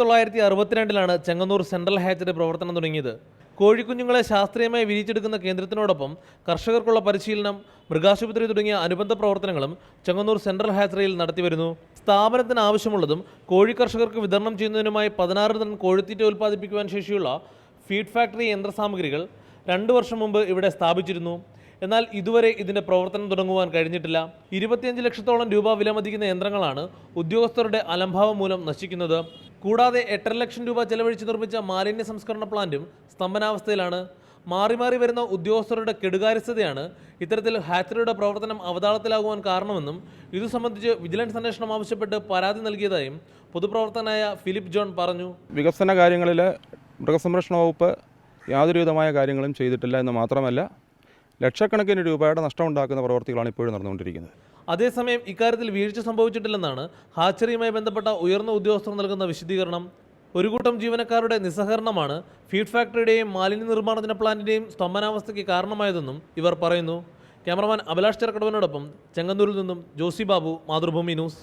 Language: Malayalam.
1962-ലാണ് ചെങ്ങന്നൂർ സെൻട്രൽ ഹാച്ചറി പ്രവർത്തനം തുടങ്ങിയത്. കോഴിക്കുഞ്ഞുങ്ങളെ ശാസ്ത്രീയമായി വിരിയിച്ചെടുക്കുന്ന കേന്ദ്രത്തിനോടൊപ്പം കർഷകർക്കുള്ള പരിശീലനം, മൃഗാശുപത്രി തുടങ്ങിയ അനുബന്ധ പ്രവർത്തനങ്ങളും ചെങ്ങന്നൂർ സെൻട്രൽ ഹാച്ചറിയിൽ നടത്തിവരുന്നു. സ്ഥാപനത്തിന് ആവശ്യമുള്ളതും കോഴി കർഷകർക്ക് വിതരണം ചെയ്യുന്നതിനുമായി 16 ടൺ കോഴിത്തീറ്റ ഉൽപ്പാദിപ്പിക്കുവാൻ ശേഷിയുള്ള ഫീഡ് ഫാക്ടറി യന്ത്രസാമഗ്രികൾ 2 വർഷം മുമ്പ് ഇവിടെ സ്ഥാപിച്ചിരുന്നു. എന്നാൽ ഇതുവരെ ഇതിന്റെ പ്രവർത്തനം തുടങ്ങുവാൻ കഴിഞ്ഞിട്ടില്ല. 25 ലക്ഷത്തോളം രൂപ വിലമതിക്കുന്ന യന്ത്രങ്ങളാണ് ഉദ്യോഗസ്ഥരുടെ അലംഭാവം മൂലം നശിക്കുന്നത്. കൂടാതെ 8.5 ലക്ഷം രൂപ ചെലവഴിച്ച് നിർമ്മിച്ച മാലിന്യ സംസ്കരണ പ്ലാന്റും സ്തംഭനാവസ്ഥയിലാണ്. മാറി മാറി വരുന്ന ഉദ്യോഗസ്ഥരുടെ കെടുകാര്യസ്ഥതയാണ് ഇത്തരത്തിൽ ഹാച്ചറിയുടെ പ്രവർത്തനം അവതാളത്തിലാകുവാൻ കാരണമെന്നും ഇതു സംബന്ധിച്ച് വിജിലൻസ് അന്വേഷണം ആവശ്യപ്പെട്ട് പരാതി നൽകിയതായും പൊതുപ്രവർത്തകനായ ഫിലിപ്പ് ജോൺ പറഞ്ഞു. വികസന കാര്യങ്ങളിൽ മൃഗസംരക്ഷണ വകുപ്പ് യാതൊരുവിധമായ കാര്യങ്ങളും ചെയ്തിട്ടില്ല എന്ന് മാത്രമല്ല, ലക്ഷക്കണക്കിന് രൂപയുടെ നഷ്ടമുണ്ടാക്കുന്ന പ്രവർത്തികളാണ് ഇപ്പോഴും നടന്നുകൊണ്ടിരിക്കുന്നത്. അതേസമയം ഇക്കാര്യത്തിൽ വീഴ്ച സംഭവിച്ചിട്ടില്ലെന്നാണ് ഹാച്ചറിയുമായി ബന്ധപ്പെട്ട ഉയർന്ന ഉദ്യോഗസ്ഥർ നൽകുന്ന വിശദീകരണം. ഒരു കൂട്ടം ജീവനക്കാരുടെ നിസ്സഹകരണമാണ് ഫീഡ് ഫാക്ടറിയുടെയും മാലിന്യ നിർമ്മാർജ്ജന പ്ലാന്റിന്റെയും സ്തംഭനാവസ്ഥയ്ക്ക് കാരണമായതെന്നും ഇവർ പറയുന്നു. ക്യാമറമാൻ അഭിലാഷ് ചെറുക്കടവിനോടൊപ്പം ചെങ്ങന്നൂരിൽ നിന്നും ജോസി ബാബു, മാതൃഭൂമി ന്യൂസ്.